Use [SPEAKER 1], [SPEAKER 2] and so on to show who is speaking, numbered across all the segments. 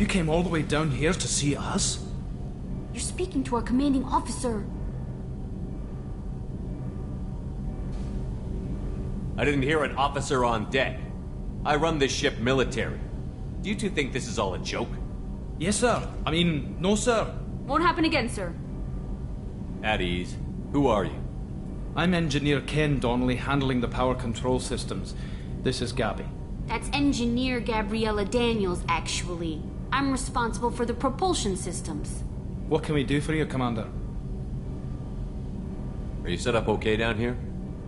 [SPEAKER 1] came all the way down here to see us?
[SPEAKER 2] You're speaking to our commanding officer.
[SPEAKER 3] I didn't hear an officer on deck. I run this ship military. Do you two think this is all a joke?
[SPEAKER 1] Yes, sir. I mean, no, sir.
[SPEAKER 2] Won't happen again, sir.
[SPEAKER 3] At ease. Who are you?
[SPEAKER 1] I'm Engineer Ken Donnelly, handling the power control systems. This is Gabby.
[SPEAKER 2] That's Engineer Gabriella Daniels, actually. I'm responsible for the propulsion systems.
[SPEAKER 1] What can we do for you, Commander?
[SPEAKER 3] Are you set up okay down here?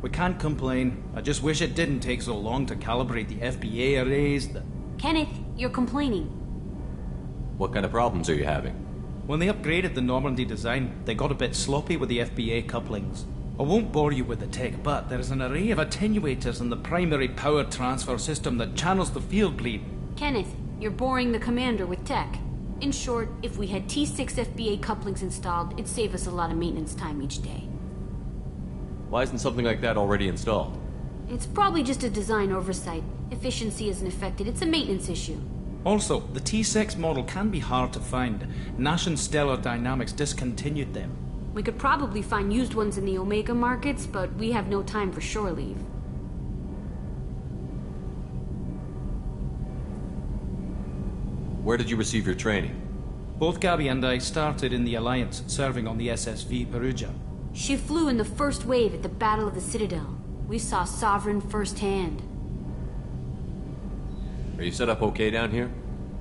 [SPEAKER 1] We can't complain. I just wish it didn't take so long to calibrate the FBA arrays.
[SPEAKER 2] Kenneth, you're complaining.
[SPEAKER 3] What kind of problems are you having?
[SPEAKER 1] When they upgraded the Normandy design, they got a bit sloppy with the FBA couplings. I won't bore you with the tech, but there is an array of attenuators in the primary power transfer system that channels the field bleed.
[SPEAKER 2] Kenneth, you're boring the commander with tech. In short, if we had T6 FBA couplings installed, it'd save us a lot of maintenance time each day.
[SPEAKER 3] Why isn't something like that already installed?
[SPEAKER 2] It's probably just a design oversight. Efficiency isn't affected, it's a maintenance issue.
[SPEAKER 1] Also, the T6 model can be hard to find. Nash and Stellar Dynamics discontinued them.
[SPEAKER 2] We could probably find used ones in the Omega markets, but we have no time for shore leave.
[SPEAKER 3] Where did you receive your training?
[SPEAKER 1] Both Gabby and I started in the Alliance, serving on the SSV Perugia.
[SPEAKER 2] She flew in the first wave at the Battle of the Citadel. We saw Sovereign firsthand.
[SPEAKER 3] Are you set up okay down here?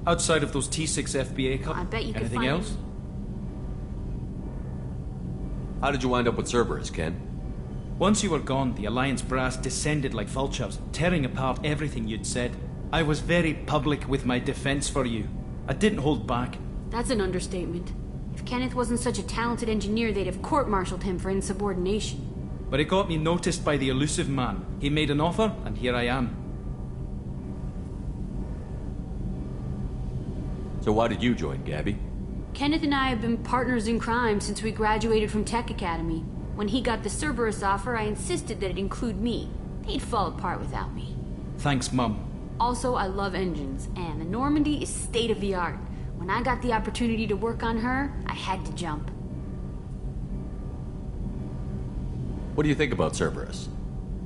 [SPEAKER 1] Outside of those T6 FBA couplings,
[SPEAKER 2] I bet you could
[SPEAKER 1] anything
[SPEAKER 2] find
[SPEAKER 1] else?
[SPEAKER 3] How did you wind up with Cerberus, Ken?
[SPEAKER 1] Once you were gone, the Alliance brass descended like vultures, tearing apart everything you'd said. I was very public with my defense for you. I didn't hold back.
[SPEAKER 2] That's an understatement. If Kenneth wasn't such a talented engineer, they'd have court-martialed him for insubordination.
[SPEAKER 1] But it got me noticed by the elusive man. He made an offer, and here I am.
[SPEAKER 3] So why did you join, Gabby?
[SPEAKER 2] Kenneth and I have been partners in crime since we graduated from Tech Academy. When he got the Cerberus offer, I insisted that it include me. He'd fall apart without me.
[SPEAKER 1] Thanks, Mum.
[SPEAKER 2] Also, I love engines, and the Normandy is state-of-the-art. When I got the opportunity to work on her, I had to jump.
[SPEAKER 3] What do you think about Cerberus?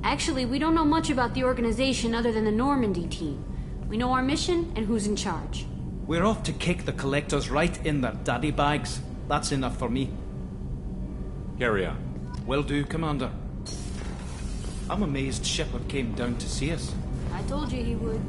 [SPEAKER 2] Actually, we don't know much about the organization other than the Normandy team. We know our mission and who's in charge.
[SPEAKER 1] We're off to kick the collectors right in their daddy bags. That's enough for me.
[SPEAKER 3] Carry on.
[SPEAKER 1] Will do, Commander. I'm amazed Shepard came down to see us.
[SPEAKER 2] I told you he would.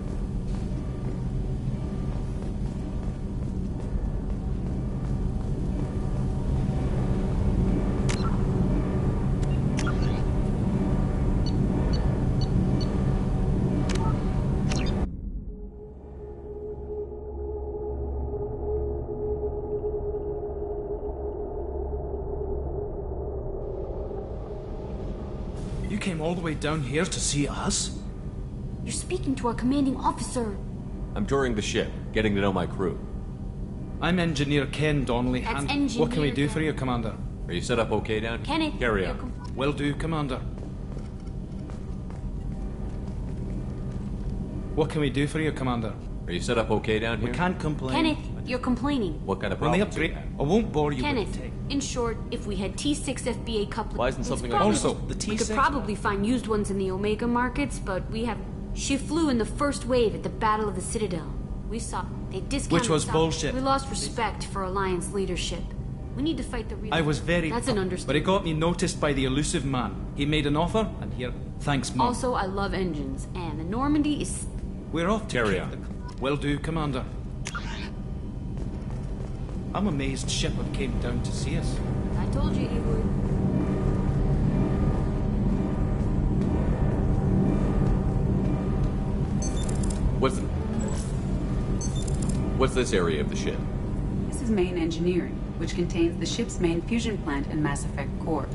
[SPEAKER 1] You came all the way down here to see us?
[SPEAKER 2] You're speaking to our commanding officer.
[SPEAKER 3] I'm touring the ship, getting to know my crew.
[SPEAKER 1] I'm Engineer Ken Donnelly.
[SPEAKER 2] That's
[SPEAKER 1] What can we do
[SPEAKER 2] Engineer
[SPEAKER 1] for you, Commander?
[SPEAKER 3] Are you set up okay down here?
[SPEAKER 2] Kenneth,
[SPEAKER 3] Carry
[SPEAKER 2] you're
[SPEAKER 3] on.
[SPEAKER 1] Will do, Commander. What can we do for you, Commander?
[SPEAKER 3] Are you set up okay down here?
[SPEAKER 1] We can't complain.
[SPEAKER 2] Kenneth, you're complaining.
[SPEAKER 3] What kind of
[SPEAKER 1] When they
[SPEAKER 3] problems do you
[SPEAKER 1] upgrade,
[SPEAKER 3] have?
[SPEAKER 1] I won't bore you
[SPEAKER 2] Kenneth,
[SPEAKER 1] with the tech.
[SPEAKER 2] in short, if we had T6 FBA couplings...
[SPEAKER 3] Why isn't something like
[SPEAKER 2] probably-
[SPEAKER 3] this-
[SPEAKER 1] Also, the
[SPEAKER 2] We could
[SPEAKER 1] T6
[SPEAKER 2] probably find used ones in the Omega markets, but we have... She flew in the first wave at the Battle of the Citadel. We saw... They discounted...
[SPEAKER 1] Which was
[SPEAKER 2] some-
[SPEAKER 1] bullshit.
[SPEAKER 2] We lost respect for Alliance leadership. We need to fight the real...
[SPEAKER 1] I was very...
[SPEAKER 2] That's an
[SPEAKER 1] but
[SPEAKER 2] understatement.
[SPEAKER 1] it got me noticed by the elusive man. He made an offer, and here... Thanks, Mum.
[SPEAKER 2] Also, I love engines, and the Normandy is...
[SPEAKER 1] We're off to
[SPEAKER 3] Carry
[SPEAKER 1] kick
[SPEAKER 3] on.
[SPEAKER 1] the... Will do, Commander. I'm amazed Shepard came down to see us.
[SPEAKER 2] I told you he would.
[SPEAKER 3] What's this area of the ship?
[SPEAKER 4] This is main engineering, which contains the ship's main fusion plant and Mass Effect core.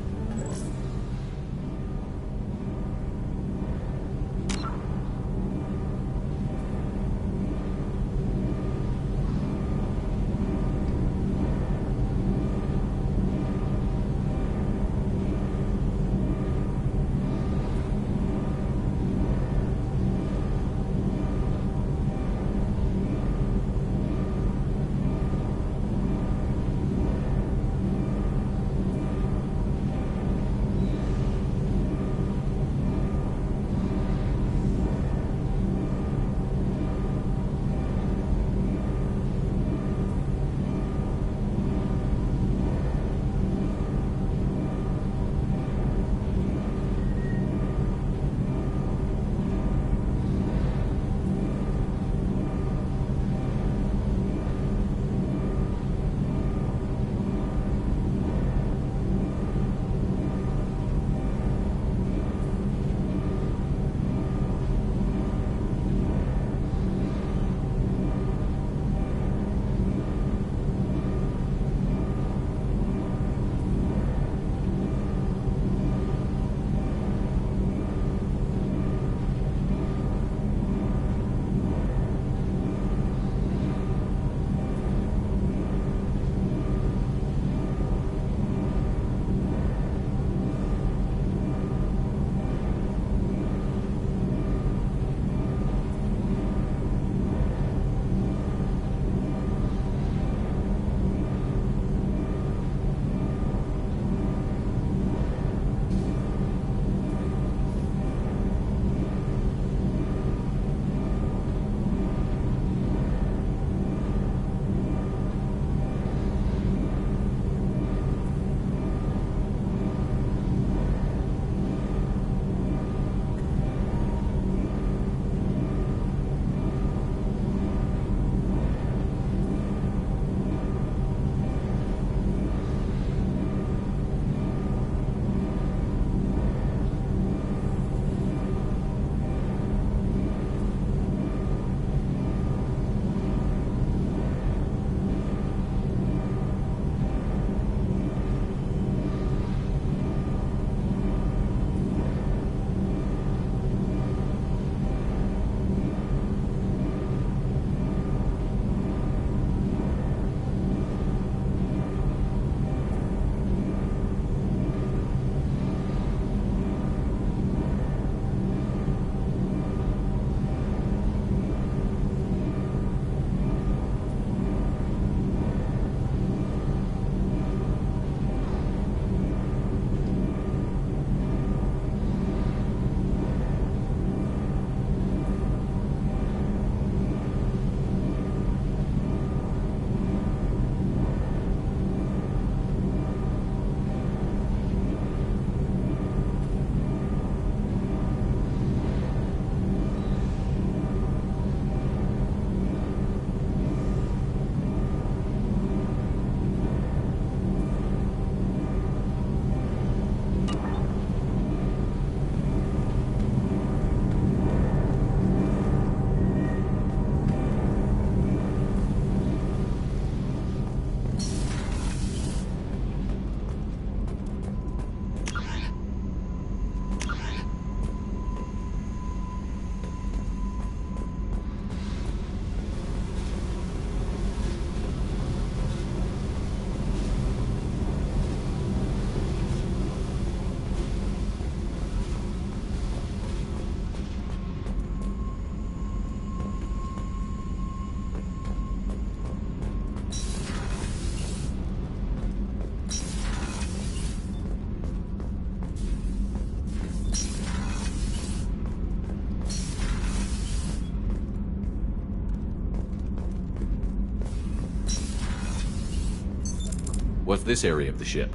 [SPEAKER 3] What's this area of the ship?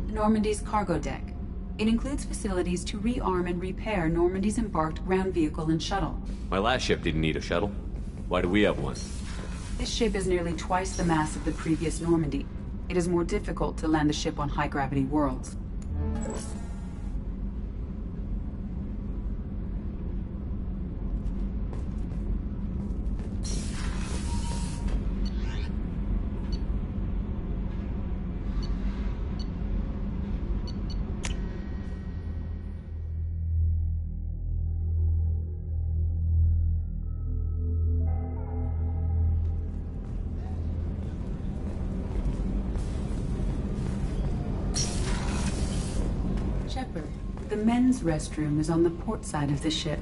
[SPEAKER 4] Normandy's cargo deck. It includes facilities to rearm and repair Normandy's embarked ground vehicle and shuttle.
[SPEAKER 3] My last ship didn't need a shuttle. Why do we have one?
[SPEAKER 4] This ship is nearly twice the mass of the previous Normandy. It is more difficult to land the ship on high-gravity worlds. Shepard, the men's restroom is on the port side of the ship.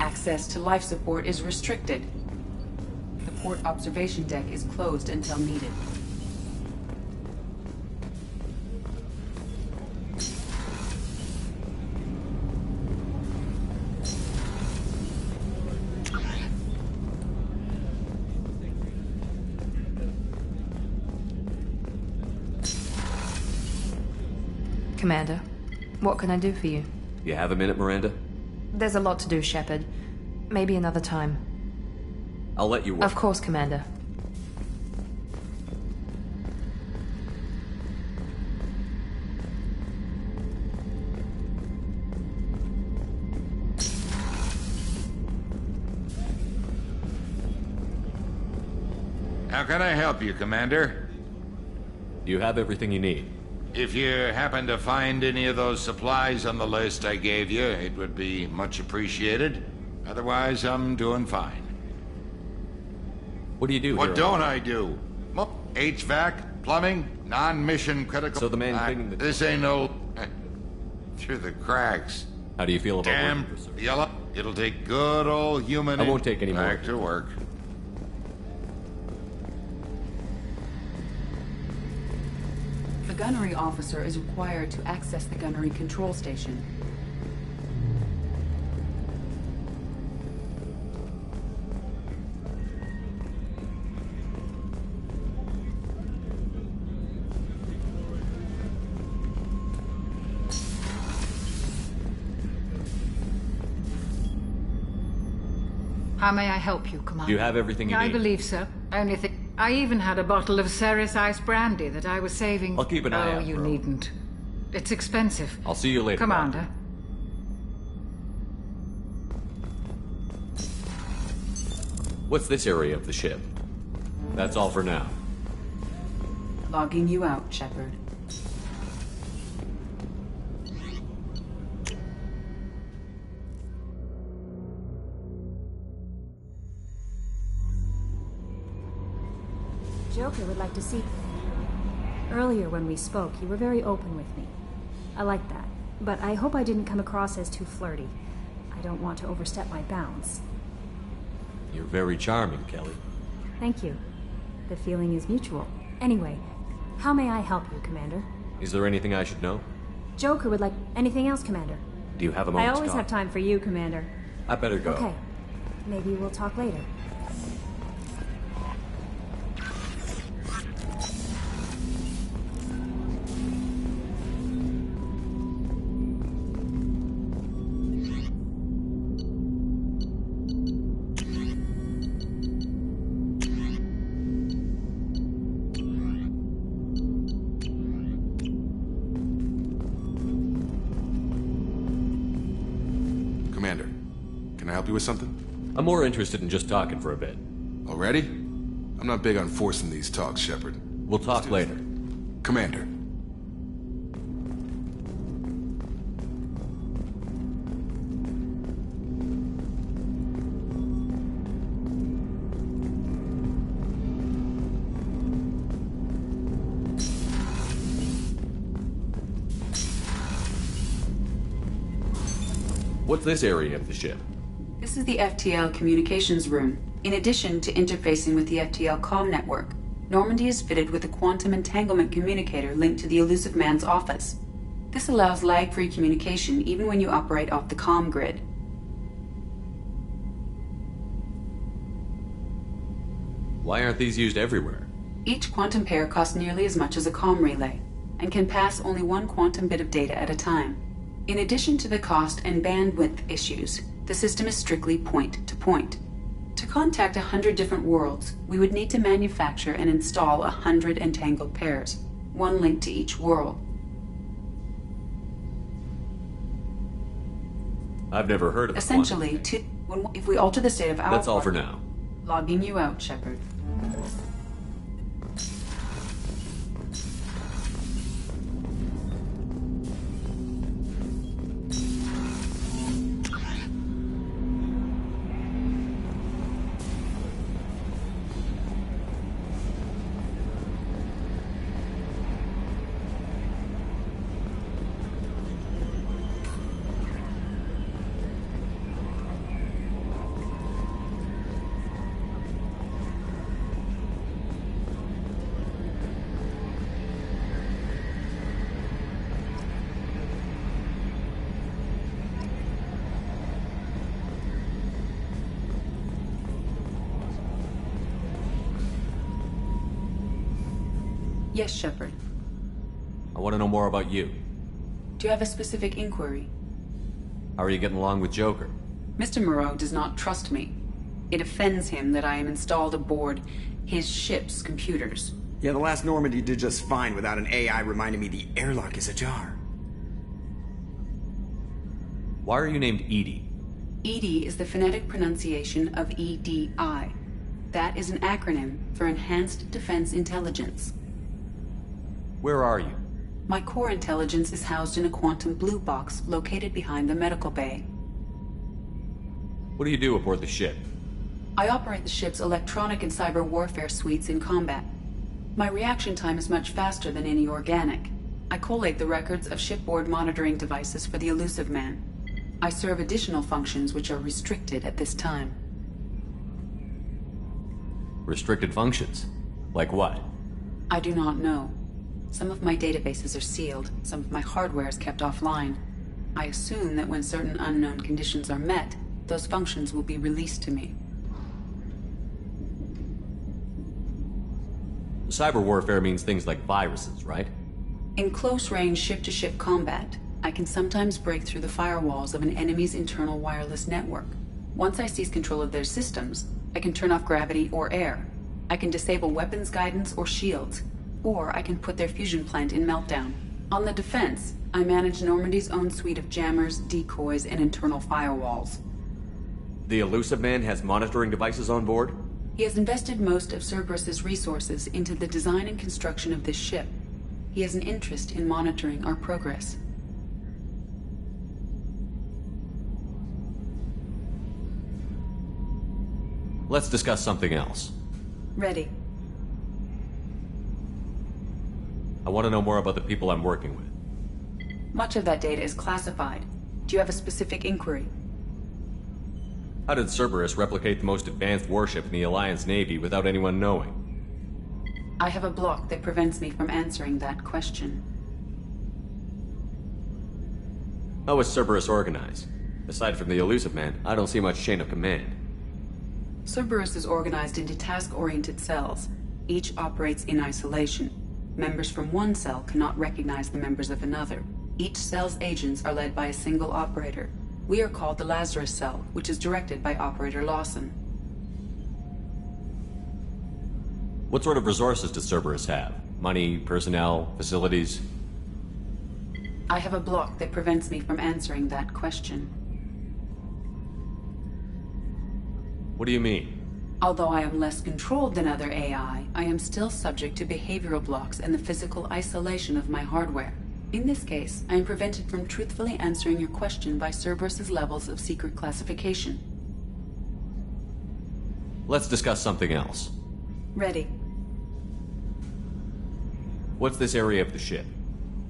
[SPEAKER 4] Access to life support is restricted. The port observation deck is closed until needed.
[SPEAKER 5] Commander, what can I do for you?
[SPEAKER 3] You have a minute, Miranda?
[SPEAKER 5] There's a lot to do, Shepard. Maybe another time.
[SPEAKER 3] I'll let you work.
[SPEAKER 5] Of course, Commander.
[SPEAKER 6] How can I help you, Commander?
[SPEAKER 3] You have everything you need.
[SPEAKER 6] If you happen to find any of those supplies on the list I gave you, it would be much appreciated. Otherwise, I'm doing fine.
[SPEAKER 3] What do you do
[SPEAKER 6] What
[SPEAKER 3] here?
[SPEAKER 6] don't I do? Well, HVAC, plumbing, non-mission critical.
[SPEAKER 3] So the man cleaning the...
[SPEAKER 6] This ain't no... through the cracks.
[SPEAKER 3] How do you feel about
[SPEAKER 6] Damn
[SPEAKER 3] working for Sir?
[SPEAKER 6] yellow. It'll take good old human...
[SPEAKER 3] I won't take any more.
[SPEAKER 6] Back to work.
[SPEAKER 4] The gunnery officer is required to access the gunnery control station.
[SPEAKER 7] How may I help you, Commander?
[SPEAKER 3] Do you have everything you
[SPEAKER 7] I
[SPEAKER 3] need?
[SPEAKER 7] believe so. Only thing... I even had a bottle of Ceres Ice Brandy that I was saving...
[SPEAKER 3] I'll keep an eye out
[SPEAKER 7] Oh, you
[SPEAKER 3] for 'em.
[SPEAKER 7] needn't. It's expensive.
[SPEAKER 3] I'll see you later,
[SPEAKER 7] Commander.
[SPEAKER 3] What's this area of the ship? That's all for now.
[SPEAKER 4] Logging you out, Shepard.
[SPEAKER 8] Joker would like to see... Earlier when we spoke, you were very open with me. I like that, but I hope I didn't come across as too flirty. I don't want to overstep my bounds.
[SPEAKER 3] You're very charming, Kelly.
[SPEAKER 8] Thank you. The feeling is mutual. Anyway, how may I help you, Commander?
[SPEAKER 3] Is there anything I should know?
[SPEAKER 8] Joker would like... Anything else, Commander?
[SPEAKER 3] Do you have a
[SPEAKER 8] I
[SPEAKER 3] moment
[SPEAKER 8] always
[SPEAKER 3] to
[SPEAKER 8] have
[SPEAKER 3] talk?
[SPEAKER 8] time for you, Commander.
[SPEAKER 3] I better go.
[SPEAKER 8] Okay. Maybe we'll talk later.
[SPEAKER 9] Commander, can I help you with something?
[SPEAKER 3] I'm more interested in just talking for a bit.
[SPEAKER 9] Already? I'm not big on forcing these talks, Shepard.
[SPEAKER 3] We'll talk later.
[SPEAKER 9] Commander.
[SPEAKER 3] What's this area of the ship?
[SPEAKER 4] This is the FTL communications room, in addition to interfacing with the FTL comm network. Normandy is fitted with a quantum entanglement communicator linked to the Elusive Man's office. This allows lag-free communication even when you operate off the comm grid.
[SPEAKER 3] Why aren't these used everywhere?
[SPEAKER 4] Each quantum pair costs nearly as much as a comm relay, and can pass only one quantum bit of data at a time. In addition to the cost and bandwidth issues, the system is strictly point-to-point. To contact 100 different worlds, we would need to manufacture and install 100 entangled pairs, one linked to each world.
[SPEAKER 3] I've never heard of it.
[SPEAKER 4] Essentially, if we alter the state of our...
[SPEAKER 3] That's all for now.
[SPEAKER 4] Logging you out, Shepard. Yes, Shepard.
[SPEAKER 3] I want to know more about you.
[SPEAKER 4] Do you have a specific inquiry?
[SPEAKER 3] How are you getting along with Joker?
[SPEAKER 4] Mr. Moreau does not trust me. It offends him that I am installed aboard his ship's computers.
[SPEAKER 10] Yeah, the last Normandy did just fine without an AI reminding me the airlock is ajar.
[SPEAKER 3] Why are you named EDI?
[SPEAKER 4] EDI is the phonetic pronunciation of EDI. That is an acronym for Enhanced Defense Intelligence.
[SPEAKER 3] Where are you?
[SPEAKER 4] My core intelligence is housed in a quantum blue box located behind the medical bay.
[SPEAKER 3] What do you do aboard the ship?
[SPEAKER 4] I operate the ship's electronic and cyber warfare suites in combat. My reaction time is much faster than any organic. I collate the records of shipboard monitoring devices for the Elusive Man. I serve additional functions which are restricted at this time.
[SPEAKER 3] Restricted functions? Like what?
[SPEAKER 4] I do not know. Some of my databases are sealed, some of my hardware is kept offline. I assume that when certain unknown conditions are met, those functions will be released to me.
[SPEAKER 3] Cyber warfare means things like viruses, right?
[SPEAKER 4] In close-range ship-to-ship combat, I can sometimes break through the firewalls of an enemy's internal wireless network. Once I seize control of their systems, I can turn off gravity or air. I can disable weapons guidance or shields, or I can put their fusion plant in meltdown. On the defense, I manage Normandy's own suite of jammers, decoys, and internal firewalls.
[SPEAKER 3] The Elusive Man has monitoring devices on board?
[SPEAKER 4] He has invested most of Cerberus's resources into the design and construction of this ship. He has an interest in monitoring our progress.
[SPEAKER 3] Let's discuss something else.
[SPEAKER 4] Ready.
[SPEAKER 3] I want to know more about the people I'm working with.
[SPEAKER 4] Much of that data is classified. Do you have a specific inquiry?
[SPEAKER 3] How did Cerberus replicate the most advanced warship in the Alliance Navy without anyone knowing?
[SPEAKER 4] I have a block that prevents me from answering that question.
[SPEAKER 3] How is Cerberus organized? Aside from the Elusive Man, I don't see much chain of command.
[SPEAKER 4] Cerberus is organized into task-oriented cells. Each operates in isolation. Members from one cell cannot recognize the members of another. Each cell's agents are led by a single operator. We are called the Lazarus Cell, which is directed by Operator Lawson.
[SPEAKER 3] What sort of resources does Cerberus have? Money, personnel, facilities?
[SPEAKER 4] I have a block that prevents me from answering that question.
[SPEAKER 3] What do you mean?
[SPEAKER 4] Although I am less controlled than other AI, I am still subject to behavioral blocks and the physical isolation of my hardware. In this case, I am prevented from truthfully answering your question by Cerberus's levels of secret classification.
[SPEAKER 3] Let's discuss something else.
[SPEAKER 4] Ready.
[SPEAKER 3] What's this area of the ship?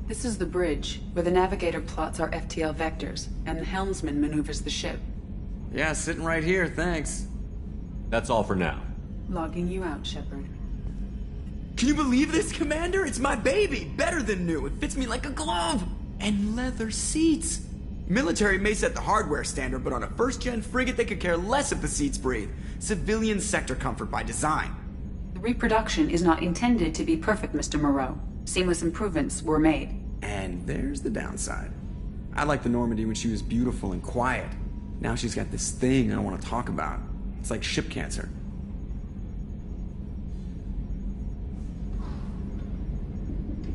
[SPEAKER 4] This is the bridge, where the navigator plots our FTL vectors, and the helmsman maneuvers the ship.
[SPEAKER 10] Yeah, sitting right here, thanks.
[SPEAKER 3] That's all for now.
[SPEAKER 4] Logging you out, Shepard.
[SPEAKER 10] Can you believe this, Commander? It's my baby! Better than new. It fits me like a glove! And leather seats! Military may set the hardware standard, but on a first-gen frigate they could care less if the seats breathe. Civilian sector comfort by design.
[SPEAKER 4] The reproduction is not intended to be perfect, Mr. Moreau. Seamless improvements were made.
[SPEAKER 10] And there's the downside. I liked the Normandy when she was beautiful and quiet. Now she's got this thing I don't want to talk about. It's like ship cancer.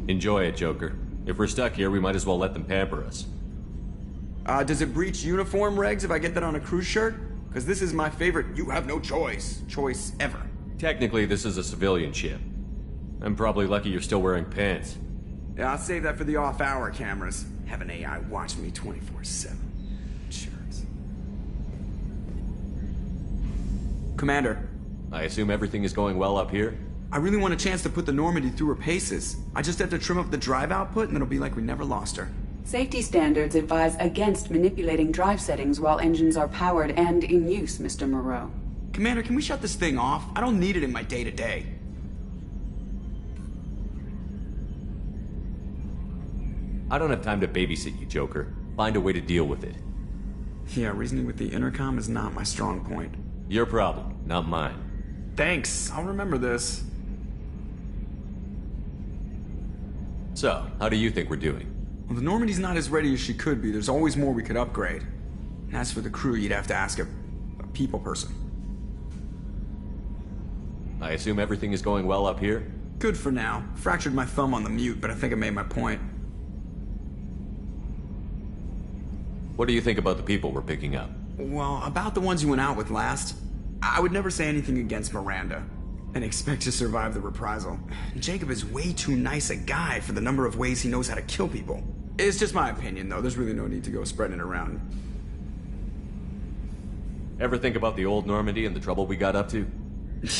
[SPEAKER 3] Enjoy it, Joker. If we're stuck here, we might as well let them pamper us.
[SPEAKER 10] Does it breach uniform regs if I get that on a cruise shirt? Because this is my favorite you have no choice ever.
[SPEAKER 3] Technically, this is a civilian ship. I'm probably lucky you're still wearing pants.
[SPEAKER 10] Yeah, I'll save that for the off-hour cameras. Have an AI watch me 24/7. Jerks. Commander.
[SPEAKER 3] I assume everything is going well up here?
[SPEAKER 10] I really want a chance to put the Normandy through her paces. I just have to trim up the drive output and it'll be like we never lost her.
[SPEAKER 4] Safety standards advise against manipulating drive settings while engines are powered and in use, Mr. Moreau.
[SPEAKER 10] Commander, can we shut this thing off? I don't need it in my day-to-day.
[SPEAKER 3] I don't have time to babysit you, Joker. Find a way to deal with it.
[SPEAKER 10] Yeah, reasoning with the intercom is not my strong point.
[SPEAKER 3] Your problem, not mine.
[SPEAKER 10] Thanks, I'll remember this.
[SPEAKER 3] So, how do you think we're doing?
[SPEAKER 10] Well, the Normandy's not as ready as she could be. There's always more we could upgrade. And as for the crew, you'd have to ask a people person.
[SPEAKER 3] I assume everything is going well up here?
[SPEAKER 10] Good for now. Fractured my thumb on the mute, but I think I made my point.
[SPEAKER 3] What do you think about the people we're picking up?
[SPEAKER 10] Well, about the ones you went out with last, I would never say anything against Miranda and expect to survive the reprisal. Jacob is way too nice a guy for the number of ways he knows how to kill people. It's just my opinion, though. There's really no need to go spreading it around.
[SPEAKER 3] Ever think about the old Normandy and the trouble we got up to?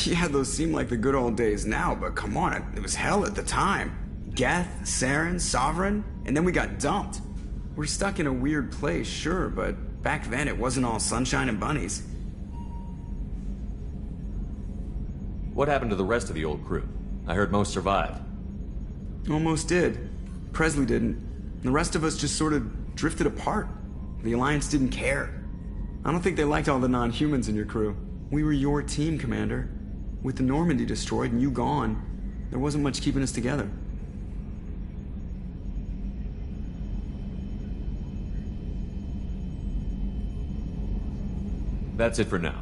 [SPEAKER 10] Yeah, those seem like the good old days now, but come on, it was hell at the time. Geth, Saren, Sovereign, and then we got dumped. We're stuck in a weird place, sure, but back then it wasn't all sunshine and bunnies.
[SPEAKER 3] What happened to the rest of the old crew? I heard most survived.
[SPEAKER 10] Almost did. Presley didn't. The rest of us just sort of drifted apart. The Alliance didn't care. I don't think they liked all the non-humans in your crew. We were your team, Commander. With the Normandy destroyed and you gone, there wasn't much keeping us together.
[SPEAKER 3] That's it for now.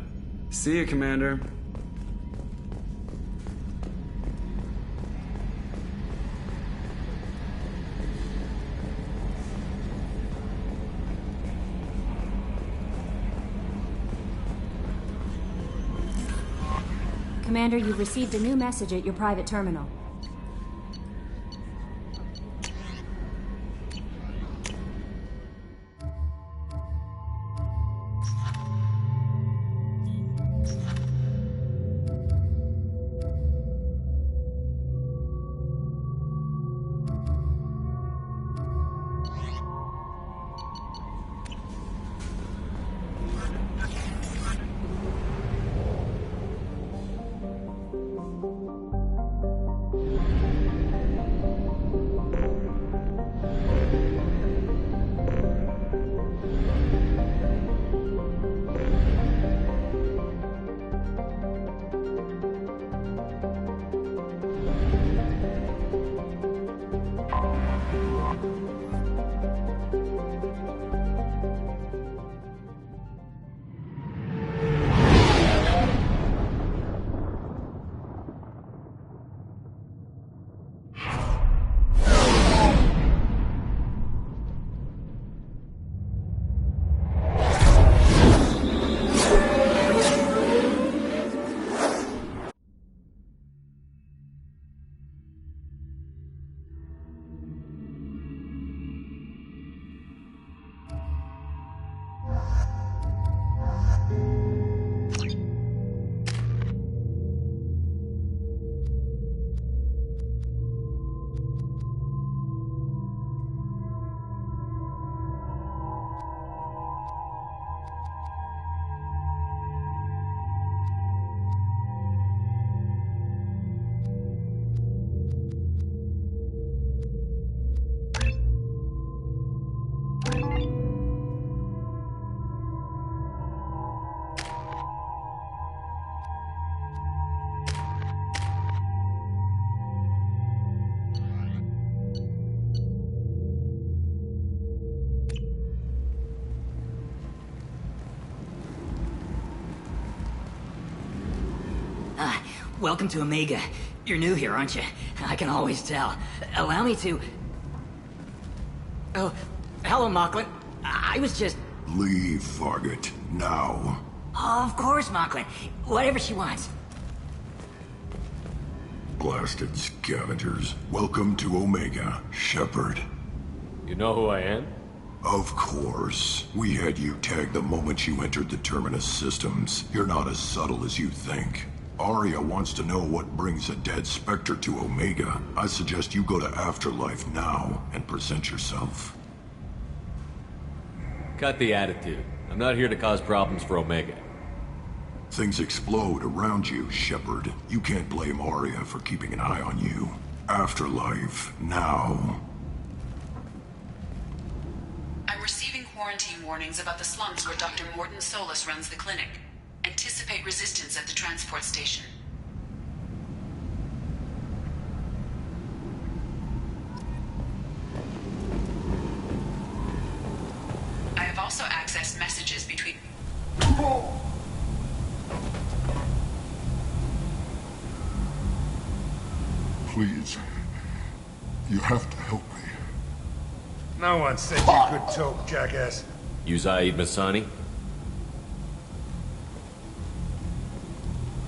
[SPEAKER 10] See you, Commander.
[SPEAKER 8] Commander, you've received a new message at your private terminal.
[SPEAKER 11] welcome to Omega. You're new here, aren't you? I can always tell. Allow me to... Oh, hello, Mocklin. I was just...
[SPEAKER 12] Leave, Fargate. Now.
[SPEAKER 11] Of course, Mocklin. Whatever she wants.
[SPEAKER 12] Blasted scavengers. Welcome to Omega, Shepard.
[SPEAKER 3] You know who I am?
[SPEAKER 12] Of course. We had you tagged the moment you entered the Terminus systems. You're not as subtle as you think. Aria wants to know what brings a dead Spectre to Omega. I suggest you go to Afterlife now and present yourself.
[SPEAKER 3] Cut the attitude. I'm not here to cause problems for Omega.
[SPEAKER 12] Things explode around you, Shepard. You can't blame Aria for keeping an eye on you. Afterlife, now.
[SPEAKER 4] I'm receiving quarantine warnings about the slums where Dr. Morton Solus runs the clinic. Anticipate resistance at the transport station. I have also accessed messages between...
[SPEAKER 12] Please. You have to help me.
[SPEAKER 13] No one said you could talk, jackass.
[SPEAKER 3] You Zaid Masani?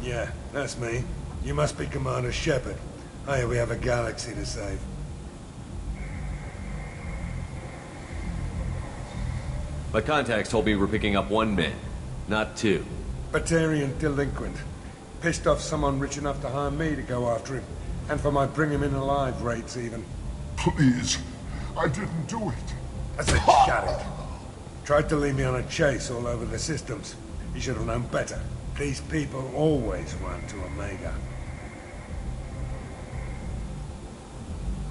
[SPEAKER 13] Yeah, that's me. You must be Commander Shepard. Hey, we have a galaxy to save.
[SPEAKER 3] My contacts told me we're picking up 1 man, not 2.
[SPEAKER 13] Batarian delinquent. Pissed off someone rich enough to hire me to go after him. And for my bring him in alive rates, even.
[SPEAKER 12] Please. I didn't do it.
[SPEAKER 13] I said shut it. Tried to lead me on a chase all over the systems. He should have known better. These people always run to Omega.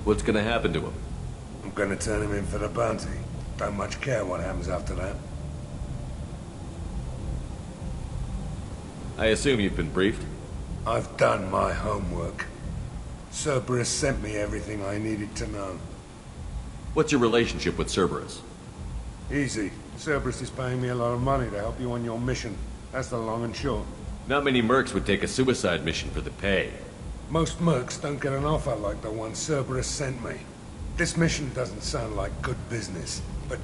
[SPEAKER 3] What's gonna happen to him?
[SPEAKER 13] I'm gonna turn him in for the bounty. Don't much care what happens after that.
[SPEAKER 3] I assume you've been briefed?
[SPEAKER 13] I've done my homework. Cerberus sent me everything I needed to know.
[SPEAKER 3] What's your relationship with Cerberus?
[SPEAKER 13] Easy. Cerberus is paying me a lot of money to help you on your mission. That's the long and short.
[SPEAKER 3] Not many mercs would take a suicide mission for the pay.
[SPEAKER 13] Most mercs don't get an offer like the one Cerberus sent me. This mission doesn't sound like good business, but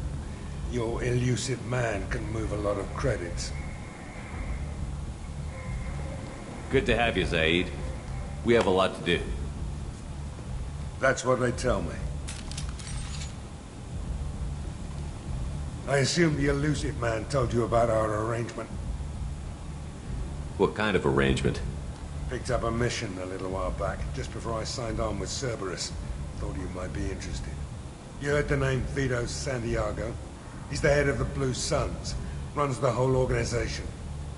[SPEAKER 13] your elusive man can move a lot of credits.
[SPEAKER 3] Good to have you, Zaid. We have a lot to do.
[SPEAKER 13] That's what they tell me. I assume the elusive man told you about our arrangement.
[SPEAKER 3] What kind of arrangement?
[SPEAKER 13] Picked up a mission a little while back, just before I signed on with Cerberus. Thought you might be interested. You heard the name Vito Santiago? He's the head of the Blue Suns. Runs the whole organization.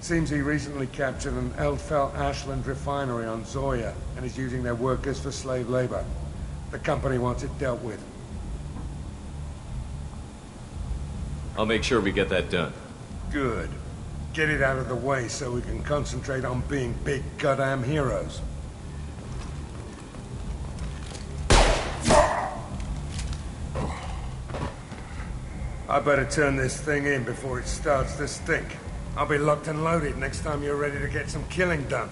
[SPEAKER 13] Seems he recently captured an Eldfell Ashland refinery on Zoya and is using their workers for slave labor. The company wants it dealt with.
[SPEAKER 3] I'll make sure we get that done.
[SPEAKER 13] Good. Get it out of the way so we can concentrate on being big goddamn heroes. I better turn this thing in before it starts to stink. I'll be locked and loaded next time you're ready to get some killing done.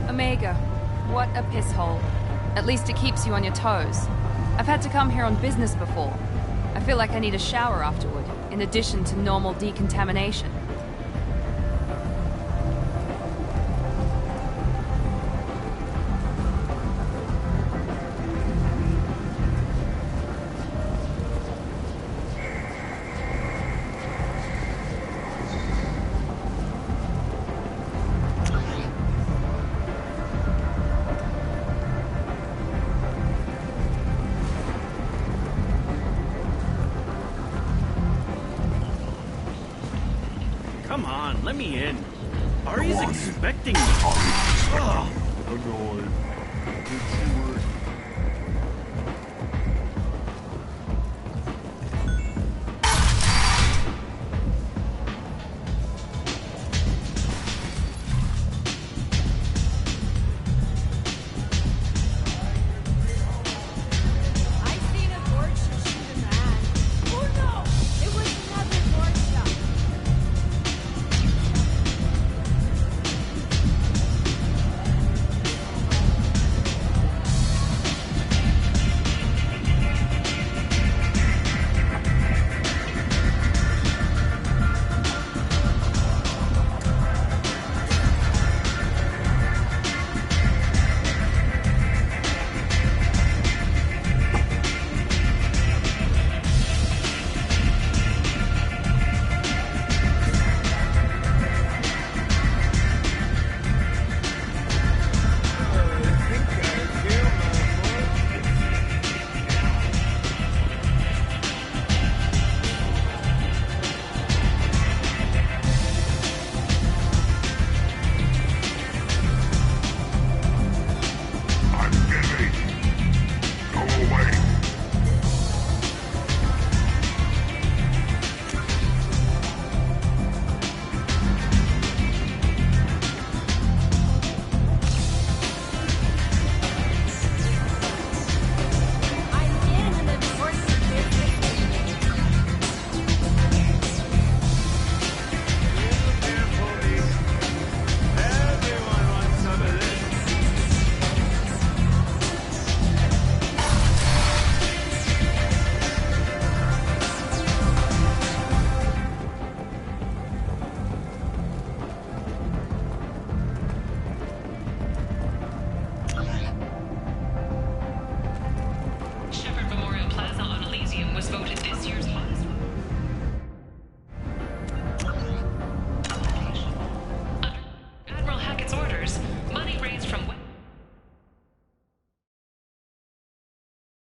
[SPEAKER 5] Omega. What a piss hole. At least it keeps you on your toes. I've had to come here on business before. I feel like I need a shower afterward, in addition to normal decontamination.
[SPEAKER 1] Come on, let me in. Ari's expecting me.
[SPEAKER 12] Annoyed. Did you